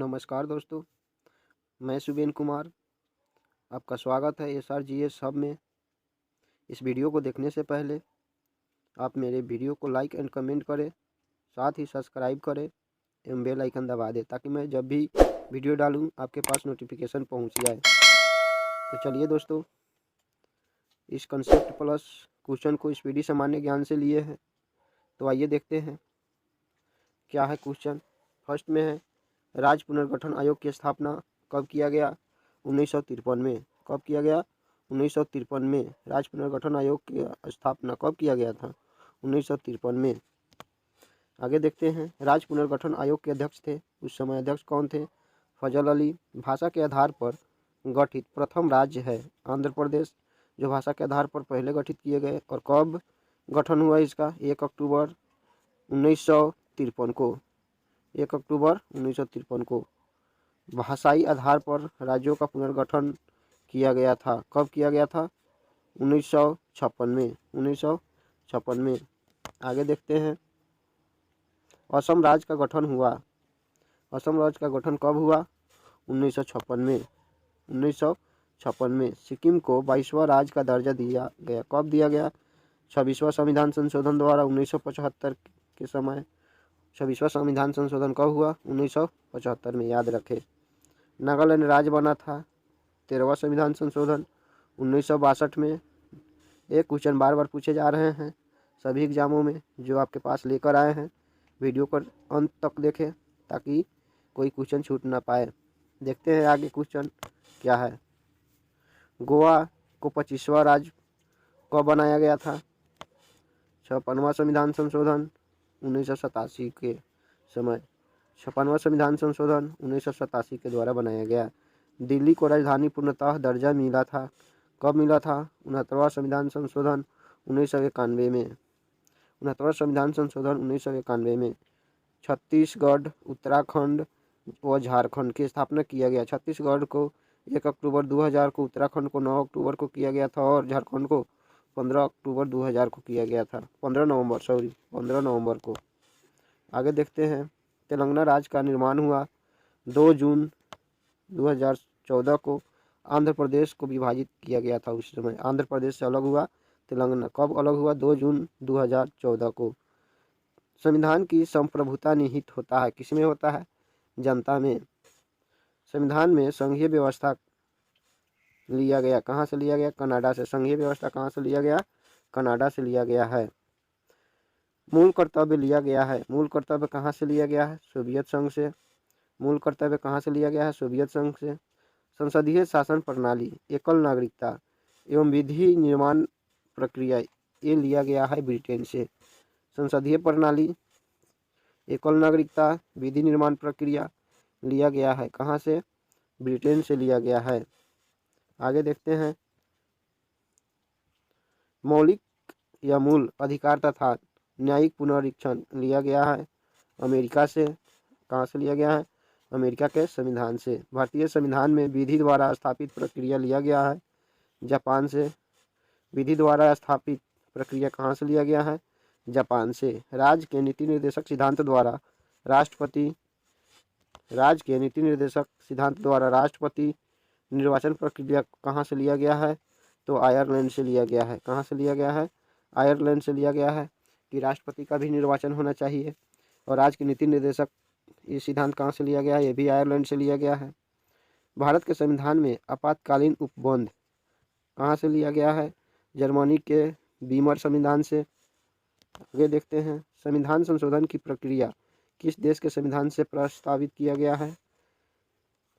नमस्कार दोस्तों, मैं सुबेन कुमार। आपका स्वागत है SRGS हब में। इस वीडियो को देखने से पहले आप मेरे वीडियो को लाइक एंड कमेंट करें, साथ ही सब्सक्राइब करें एवं बेल आइकन दबा दें ताकि मैं जब भी वीडियो डालूं आपके पास नोटिफिकेशन पहुंच जाए। तो चलिए दोस्तों, इस कंसेप्ट प्लस क्वेश्चन को स्पीडी सामान्य ज्ञान से लिए हैं, तो आइए देखते हैं क्या है क्वेश्चन। फर्स्ट में है, राज्य पुनर्गठन आयोग की स्थापना कब किया गया? 1953 में। कब किया गया? 1953 में। राज्य पुनर्गठन आयोग की स्थापना कब किया गया था? 1953 में। आगे देखते हैं, राज्य पुनर्गठन आयोग के अध्यक्ष थे, उस समय अध्यक्ष कौन थे? फजल अली। भाषा के आधार पर गठित प्रथम राज्य है आंध्र प्रदेश, जो भाषा के आधार पर पहले गठित किए गए। और कब गठन हुआ इसका? 1 अक्टूबर 1953 को। 1 अक्टूबर 1953 को भाषाई आधार पर राज्यों का पुनर्गठन किया गया था। कब किया गया था? 1956 में। 1956 में। आगे देखते हैं, असम राज्य का गठन हुआ। असम राज्य का गठन कब हुआ? 1956 में। 1956 में। सिक्किम को 22वां राज्य का दर्जा दिया गया। कब दिया गया? 26वां संविधान संशोधन द्वारा 1975 के समय। 26वां संविधान संशोधन कब हुआ? 1975 में, याद रखें। नागालैंड राज्य बना था। 13वां संविधान संशोधन 1962 में। एक क्वेश्चन बार बार पूछे जा रहे हैं सभी एग्जामों में, जो आपके पास लेकर आए हैं। वीडियो को अंत तक देखें ताकि कोई क्वेश्चन छूट ना पाए। देखते हैं आगे क्वेश्चन क्या है। गोवा को 25वां राज्य कब बनाया गया था? 56वां संविधान संशोधन 1987 के समय। 56वां संविधान संशोधन 1987 के द्वारा बनाया गया। दिल्ली को राजधानी पूर्णतः दर्जा मिला था। कब मिला था? 69वां संविधान संशोधन 1991 में। 69वां संविधान संशोधन 1991 में। छत्तीसगढ़, उत्तराखंड व झारखंड की स्थापना किया गया। छत्तीसगढ़ को 1 अक्टूबर 2000 को, उत्तराखंड को 9 अक्टूबर को किया गया था और झारखंड को 15 अक्टूबर 2000 को किया गया था। 15 नवंबर को। आगे देखते हैं, तेलंगाना राज्य का निर्माण हुआ 2 जून 2014 को। आंध्र प्रदेश को विभाजित किया गया था उस समय। आंध्र प्रदेश से अलग हुआ तेलंगाना। कब अलग हुआ? 2 जून 2014 को। संविधान की संप्रभुता निहित होता है, किसमें होता है? जनता में। संविधान में संघीय व्यवस्था लिया गया। कहाँ से लिया गया? कनाडा से। संघीय व्यवस्था कहाँ से लिया गया? कनाडा से लिया गया है। मूल कर्तव्य लिया गया है। मूल कर्तव्य कहाँ से लिया गया है? सोवियत संघ से। मूल कर्तव्य कहाँ से लिया गया है? सोवियत संघ से। संसदीय शासन प्रणाली, एकल नागरिकता एवं विधि निर्माण प्रक्रिया, ये लिया गया है ब्रिटेन से। संसदीय प्रणाली, एकल नागरिकता, विधि निर्माण प्रक्रिया लिया गया है कहाँ से? ब्रिटेन से लिया गया है। आगे देखते हैं, मौलिक या मूल अधिकार तथा न्यायिक पुनरीक्षण लिया गया है अमेरिका से। कहाँ से लिया गया है? अमेरिका के संविधान से। भारतीय संविधान में विधि द्वारा स्थापित प्रक्रिया लिया गया है जापान से। विधि द्वारा स्थापित प्रक्रिया कहाँ से लिया गया है? जापान से। राज्य के नीति निर्देशक सिद्धांत द्वारा राष्ट्रपति निर्वाचन प्रक्रिया कहाँ से लिया गया है? तो आयरलैंड से लिया गया है। कहाँ से लिया गया है? आयरलैंड से लिया गया है कि राष्ट्रपति का भी निर्वाचन होना चाहिए। और राज्य के नीति निर्देशक, ये सिद्धांत कहाँ से लिया गया है? ये भी आयरलैंड से लिया गया है। भारत के संविधान में आपातकालीन उपबंध कहाँ से लिया गया है? जर्मनी के बीमर संविधान से। आगे देखते हैं, संविधान संशोधन की प्रक्रिया किस देश के संविधान से प्रस्तावित किया गया है?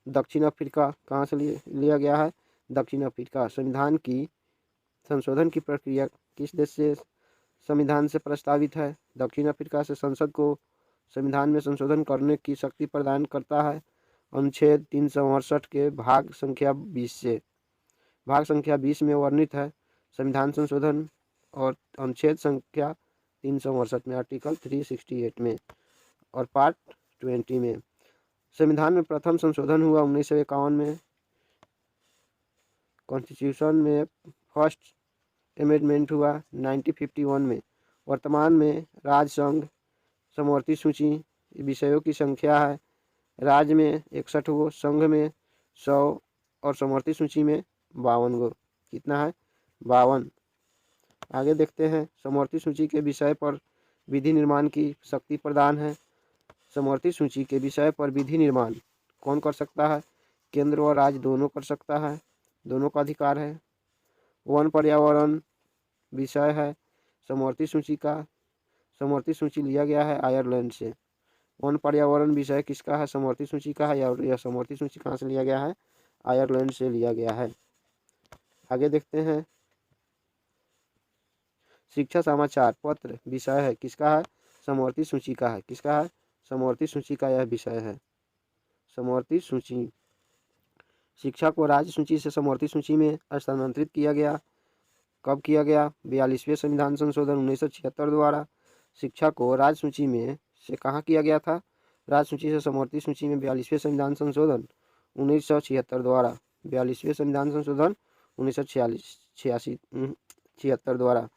दक्षिण अफ्रीका। कहाँ से लिया गया है? दक्षिण अफ्रीका। संविधान की संशोधन की प्रक्रिया किस देश से संविधान से प्रस्तावित है? दक्षिण अफ्रीका से। संसद को संविधान में संशोधन करने की शक्ति प्रदान करता है अनुच्छेद 368 के भाग संख्या 20 से। भाग संख्या 20 में वर्णित है संविधान संशोधन, और अनुच्छेद संख्या 368 में, आर्टिकल 368 में और पार्ट 20 में। संविधान में प्रथम संशोधन हुआ 1951 में। कॉन्स्टिट्यूशन में फर्स्ट अमेंडमेंट हुआ 1951 में। वर्तमान में राज्य संघ समवर्ती सूची विषयों की संख्या है राज्य में 61 गो, संघ में 100 और समवर्ती सूची में 52 गो। कितना है? 52। आगे देखते हैं, समवर्ती सूची के विषय पर विधि निर्माण की शक्ति प्रदान है। समवर्ती सूची के विषय पर विधि निर्माण कौन कर सकता है? केंद्र और राज्य दोनों कर सकता है, दोनों का अधिकार है। वन पर्यावरण विषय है समवर्ती सूची का। समवर्ती सूची लिया गया है आयरलैंड से। वन पर्यावरण विषय किसका है? समवर्ती सूची का है। और यह समवर्ती सूची कहाँ से लिया गया है? आयरलैंड से लिया गया है। आगे देखते हैं, शिक्षा समाचार पत्र विषय है किसका है? समवर्ती सूची का है। किसका है? समवर्ती सूची का यह विषय है। समवर्ती सूची। शिक्षा को राज्य सूची से समवर्ती सूची में स्थानांतरित किया गया। कब किया गया? 42वें संविधान संशोधन 1976 द्वारा शिक्षा को राज्य सूची में से कहाँ किया गया था? राज्य सूची से समवर्ती सूची में 42वें संविधान संशोधन 1976 द्वारा। 42वें संविधान संशोधन 1976 द्वारा।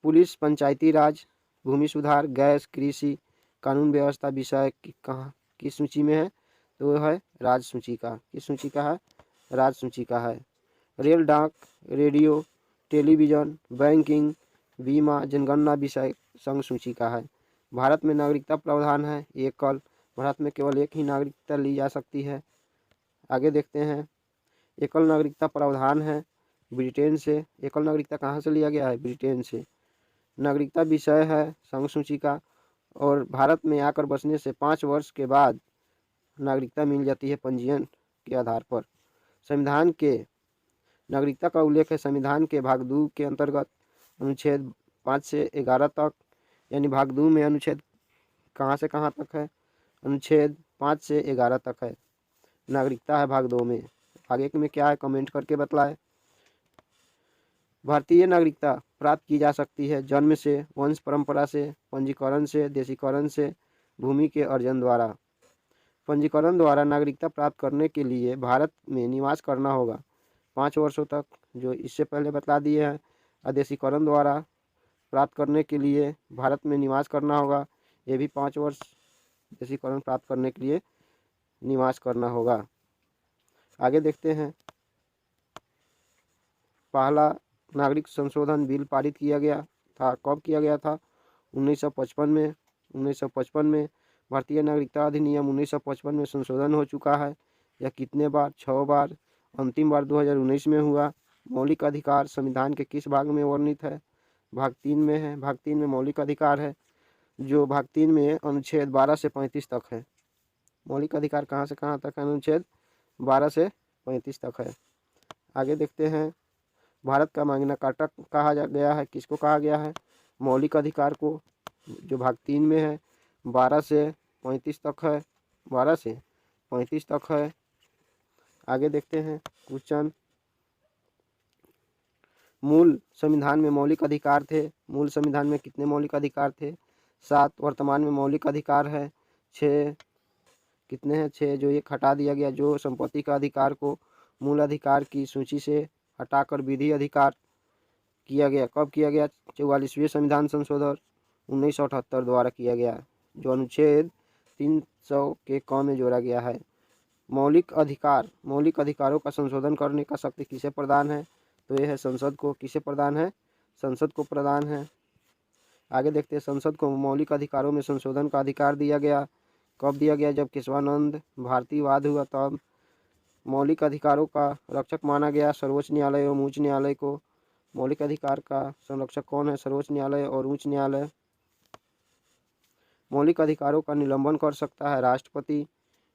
पुलिस, पंचायती राज, भूमि सुधार, गैस, कृषि, कानून व्यवस्था विषय कहाँ किस सूची में है? तो वह है राज्य सूची का। किस सूची का है? राज्य सूची का है। रेल, डाक, रेडियो, टेलीविज़न, बैंकिंग, बीमा, जनगणना विषय संघ सूची का है। भारत में नागरिकता प्रावधान है एकल। भारत में केवल एक ही नागरिकता ली जा सकती है। आगे देखते हैं, एकल नागरिकता प्रावधान है ब्रिटेन से। एकल नागरिकता कहाँ से लिया गया है? ब्रिटेन से। नागरिकता विषय है संघ सूची का। और भारत में आकर बसने से 5 वर्ष के बाद नागरिकता मिल जाती है पंजीयन के आधार पर। संविधान के नागरिकता का उल्लेख है संविधान के भाग 2 के अंतर्गत अनुच्छेद 5 से 11 तक। यानी भाग 2 में अनुच्छेद कहाँ से कहाँ तक है? अनुच्छेद 5 से 11 तक है। नागरिकता है भाग 2 में। आगे में क्या है? कमेंट करके बतलाए। भारतीय नागरिकता प्राप्त की जा सकती है जन्म से, वंश परंपरा से, पंजीकरण से, देशीकरण से, भूमि के अर्जन द्वारा। पंजीकरण द्वारा नागरिकता प्राप्त करने के लिए भारत में निवास करना होगा 5 वर्षों तक, जो इससे पहले बता दिए हैं। अदेशीकरण द्वारा प्राप्त करने के लिए भारत में निवास करना होगा, ये भी 5 वर्ष देशीकरण प्राप्त करने के लिए निवास करना होगा। आगे देखते हैं, पहला नागरिक संशोधन बिल पारित किया गया था। कब किया गया था? 1955 में। 1955 में भारतीय नागरिकता अधिनियम 1955 में संशोधन हो चुका है। यह कितने बार? 6 बार। अंतिम बार 2019 में हुआ। मौलिक अधिकार संविधान के किस भाग में वर्णित है? भाग 3 में है। भाग 3 में मौलिक अधिकार है, जो भाग 3 में अनुच्छेद 12 से 35 तक है। मौलिक अधिकार कहाँ से कहाँ तक है? अनुच्छेद 12 से 35 तक है। आगे देखते हैं, भारत का मैग्ना कार्टा कहा गया है। किसको कहा गया है? मौलिक अधिकार को, जो भाग 3 में है। 12 से 35 तक है। 12 से 35 तक है। आगे देखते हैं क्वेश्चन, मूल संविधान में मौलिक अधिकार थे। मूल संविधान में कितने मौलिक अधिकार थे? 7। वर्तमान में मौलिक अधिकार है 6। कितने हैं? 6। जो एक हटा दिया गया, जो संपत्ति का अधिकार को मूल अधिकार की सूची से हटाकर विधि अधिकार किया गया। कब किया गया? 44वें संविधान संशोधन 1978 द्वारा किया गया, जो अनुच्छेद 300 के क में जोड़ा गया है। मौलिक अधिकार, मौलिक अधिकारों का संशोधन करने का शक्ति किसे प्रदान है? तो यह है संसद को। किसे प्रदान है? संसद को प्रदान है। आगे देखते हैं, संसद को मौलिक अधिकारों में संशोधन का अधिकार दिया गया। कब दिया गया? जब केशवानंद भारती वाद हुआ तब मौलिक अधिकारों का रक्षक माना गया सर्वोच्च न्यायालय एवं उच्च न्यायालय को। मौलिक अधिकार का संरक्षक कौन है? सर्वोच्च न्यायालय और उच्च न्यायालय। मौलिक अधिकारों का निलंबन कर सकता है राष्ट्रपति।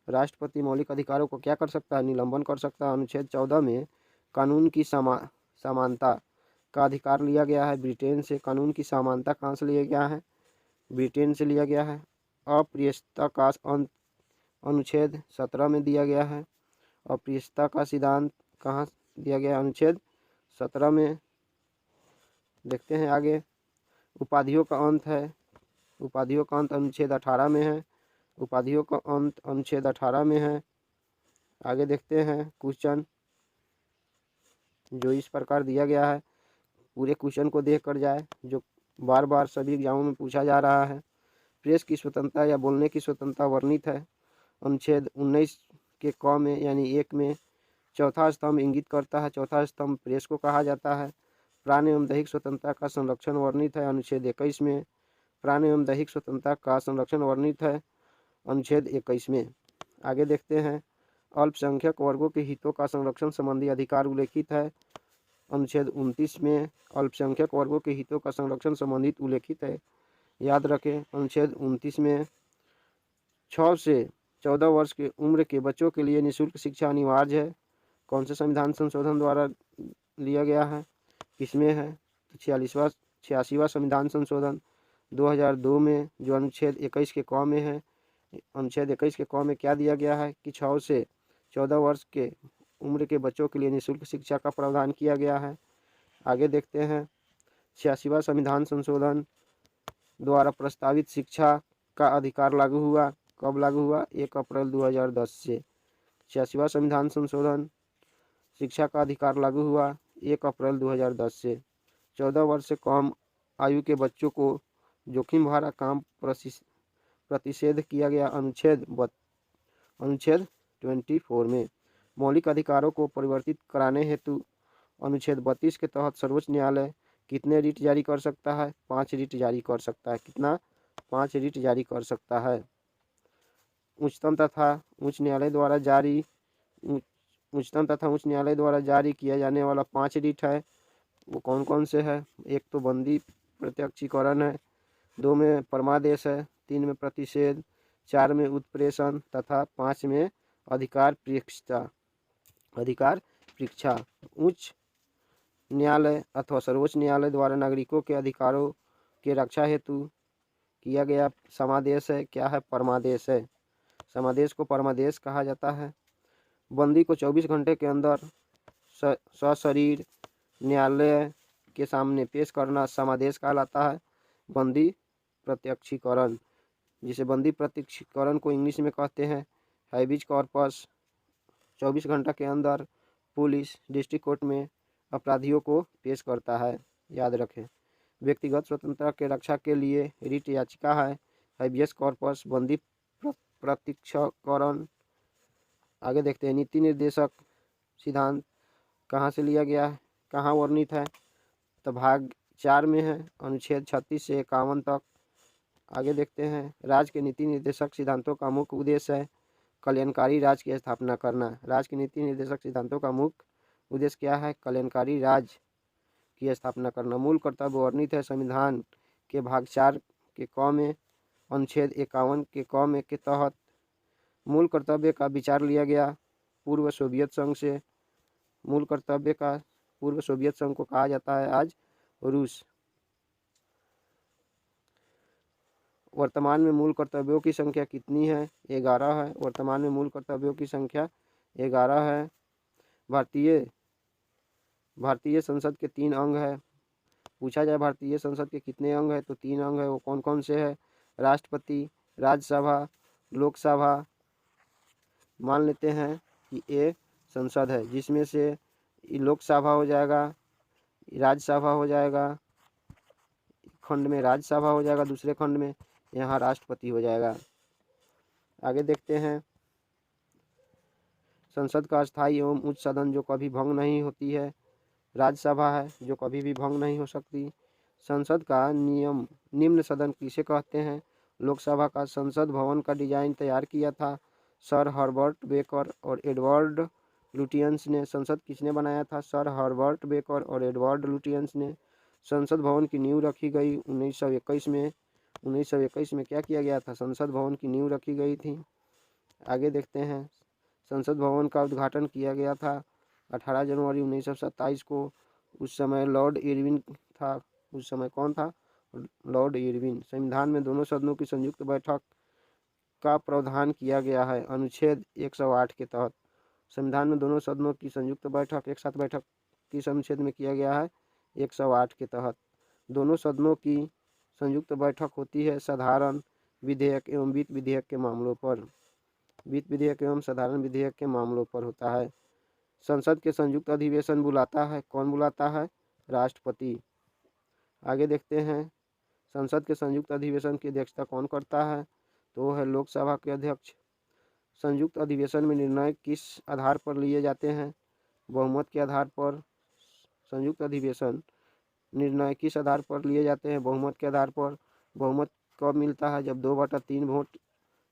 राष्ट्रपति मौलिक अधिकारों को क्या कर सकता है? निलंबन कर सकता है। अनुच्छेद 14 में कानून की समानता का अधिकार लिया गया है ब्रिटेन से। कानून की समानता कहाँ से लिया गया है? ब्रिटेन से लिया गया है। अप्रियता का अंत अनुच्छेद 17 में दिया गया है। अप्रियता का सिद्धांत कहाँ दिया गया? अनुच्छेद 17 में। देखते हैं आगे, उपाधियों का अंत है। उपाधियों का अंत अनुच्छेद 18 में है। उपाधियों का अंत अनुच्छेद 18 में है। आगे देखते हैं क्वेश्चन, जो इस प्रकार दिया गया है। पूरे क्वेश्चन को देख कर जाए, जो बार बार सभी एग्जामों में पूछा जा रहा है। प्रेस की स्वतंत्रता या बोलने की स्वतंत्रता वर्णित है अनुच्छेद 19 के क में यानी 1 में चौथा स्तंभ इंगित करता है। चौथा स्तंभ प्रेस को कहा जाता है। प्राण एवं दैहिक स्वतंत्रता का संरक्षण वर्णित है अनुच्छेद 21 में। प्राण एवं दैहिक स्वतंत्रता का संरक्षण वर्णित है अनुच्छेद 21 में। आगे देखते हैं, अल्पसंख्यक वर्गों के हितों का संरक्षण संबंधी अधिकार उल्लेखित है अनुच्छेद 29 में। अल्पसंख्यक वर्गों के हितों का संरक्षण संबंधित उल्लेखित है, याद रखें। अनुच्छेद 29 में 6 से 14 वर्ष की उम्र के बच्चों के लिए निःशुल्क शिक्षा अनिवार्य है। कौन से संविधान संशोधन द्वारा लिया गया है, किसमें है? तो 86वां संविधान संशोधन 2002 में, जो अनुच्छेद 21 के क में है। अनुच्छेद 21 के क में क्या दिया गया है कि 6 से 14 वर्ष के उम्र के बच्चों के लिए निःशुल्क शिक्षा का प्रावधान किया गया है। आगे देखते हैं, 86वां संविधान संशोधन द्वारा प्रस्तावित शिक्षा का अधिकार लागू हुआ। कब लागू हुआ? 1 अप्रैल 2010 से। 86वां संविधान संशोधन शिक्षा का अधिकार लागू हुआ 1 अप्रैल 2010 से। 14 वर्ष से कम आयु के बच्चों को जोखिम भरा काम प्रतिषेध किया गया अनुच्छेद 24 में। मौलिक अधिकारों को परिवर्तित कराने हेतु अनुच्छेद 32 के तहत सर्वोच्च न्यायालय कितने रिट जारी कर सकता है? 5 रिट जारी कर सकता है। कितना? 5 रिट जारी कर सकता है। उच्चतम तथा उच्च न्यायालय द्वारा जारी किया जाने वाला 5 रिट है, वो कौन कौन से है? 1 तो बंदी प्रत्यक्षीकरण है, 2 में परमादेश है, 3 में प्रतिषेध, 4 में उत्प्रेषण तथा 5 में अधिकार परीक्षा। उच्च न्यायालय अथवा सर्वोच्च न्यायालय द्वारा नागरिकों के अधिकारों के रक्षा हेतु किया गया समादेश है, क्या है? परमादेश है। समादेश को परमादेश कहा जाता है। बंदी को 24 घंटे के अंदर सशरीर न्यायालय के सामने पेश करना समादेश कहलाता है। बंदी प्रत्यक्षीकरण, जिसे बंदी प्रत्यक्षीकरण को इंग्लिश में कहते हैं हैबिज कॉर्पस, 24 घंटा के अंदर पुलिस डिस्ट्रिक्ट कोर्ट में अपराधियों को पेश करता है, याद रखें। व्यक्तिगत स्वतंत्रता के रक्षा के लिए रिट याचिका है हैबियस कॉर्पस, बंदी प्रत्यक्षीकरण। आगे देखते हैं, नीति निर्देशक सिद्धांत कहाँ से लिया गया है, कहाँ वर्णित है? तो भाग 4 में है, अनुच्छेद 36 से 51 तक। आगे देखते हैं, राज्य के नीति निर्देशक सिद्धांतों का मुख्य उद्देश्य है कल्याणकारी राज्य की स्थापना करना। राज्य के नीति निर्देशक सिद्धांतों का मुख्य उद्देश्य क्या है? कल्याणकारी राज्य की स्थापना करना। मूल कर्तव्य वर्णित है संविधान के भाग 4 के क में, अनुच्छेद 51 के क में के तहत। मूल कर्तव्य का विचार लिया गया पूर्व सोवियत संघ से। मूल कर्तव्य का पूर्व सोवियत संघ को कहा जाता है आज रूस। वर्तमान में मूल कर्तव्यों की संख्या कितनी है? 11 है। वर्तमान में मूल कर्तव्यों की संख्या 11 है। भारतीय संसद के 3 अंग है। पूछा जाए भारतीय संसद के कितने अंग है, तो 3 अंग है। वो कौन कौन से है? राष्ट्रपति, राज्यसभा, लोकसभा। मान लेते हैं कि ये संसद है, जिसमें से लोकसभा हो जाएगा, राज्यसभा हो जाएगा, खंड में राज्यसभा हो जाएगा, दूसरे खंड में यहाँ राष्ट्रपति हो जाएगा। आगे देखते हैं, संसद का स्थायी एवं उच्च सदन जो कभी भंग नहीं होती है राज्यसभा है, जो कभी भी भंग नहीं हो सकती। संसद का निम्न सदन किसे कहते हैं? लोकसभा का संसद भवन का डिजाइन तैयार किया था सर हर्बर्ट बेकर और एडवर्ड लुटियंस ने। संसद किसने बनाया था? सर हर्बर्ट बेकर और एडवर्ड लुटियंस ने। संसद भवन की नींव रखी गई 1921 में। 1921 में क्या किया गया था? संसद भवन की नींव रखी गई थी। आगे देखते हैं, संसद भवन का उद्घाटन किया गया था 18 जनवरी 1927 को। उस समय लॉर्ड इरविन था। उस समय कौन था? Lord Irwin. संविधान में दोनों सदनों की संयुक्त बैठक का प्रावधान किया गया है अनुच्छेद 108 के तहत। संविधान में दोनों सदनों की संयुक्त बैठक, एक साथ बैठक किस अनुच्छेद में किया गया है? 108 के तहत। दोनों सदनों की संयुक्त बैठक होती है साधारण विधेयक एवं वित्त विधेयक के मामलों पर। वित्त विधेयक एवं साधारण विधेयक के मामलों पर होता है। संसद के संयुक्त अधिवेशन बुलाता है, कौन बुलाता है? राष्ट्रपति। आगे देखते हैं, संसद के संयुक्त अधिवेशन की अध्यक्षता कौन करता है? तो वो है लोकसभा के अध्यक्ष। संयुक्त अधिवेशन में निर्णय किस आधार पर लिए जाते हैं? बहुमत के आधार पर। संयुक्त अधिवेशन निर्णय किस आधार पर लिए जाते हैं? बहुमत के आधार पर। बहुमत कब मिलता है? जब 2/3 वोट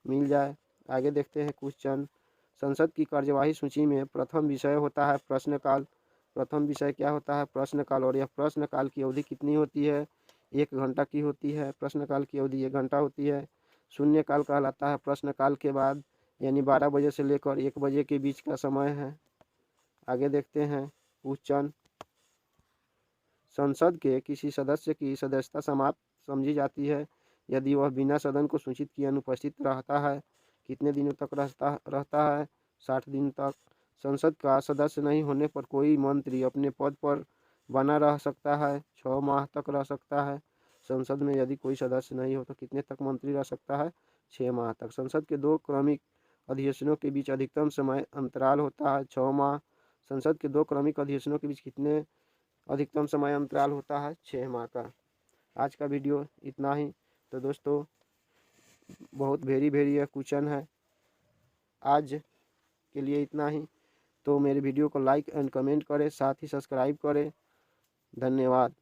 मिल जाए। आगे देखते हैं क्वेश्चन। संसद की कार्यवाही सूची में प्रथम विषय होता है प्रश्नकाल। प्रथम विषय क्या होता है? प्रश्नकाल। और यह प्रश्नकाल की अवधि कितनी होती है? 1 घंटा की होती है। प्रश्नकाल की अवधि 1 घंटा होती है। शून्यकाल कहलाता है प्रश्नकाल के बाद, यानी 12 बजे से लेकर 1 बजे के बीच का समय है। आगे देखते हैं क्वेश्चन। संसद के किसी सदस्य की सदस्यता समाप्त समझी जाती है यदि वह बिना सदन को सूचित किए अनुपस्थित रहता है। कितने दिनों तक रहता है? 60 दिन तक। संसद का सदस्य नहीं होने पर कोई मंत्री अपने पद पर बना रह सकता है, 6 माह तक रह सकता है। संसद में यदि कोई सदस्य नहीं हो तो कितने तक मंत्री रह सकता है? 6 माह तक। संसद के 2 क्रमिक अधिवेशनों के बीच अधिकतम समय अंतराल होता है 6 माह। संसद के 2 क्रमिक अधिवेशनों के बीच कितने अधिकतम समय अंतराल होता है? 6 माह का। आज का वीडियो इतना ही। तो दोस्तों, बहुत वेरी क्वेश्चन है। आज के लिए इतना ही। तो मेरे वीडियो को लाइक एंड कमेंट करें, साथ ही सब्सक्राइब करें। धन्यवाद।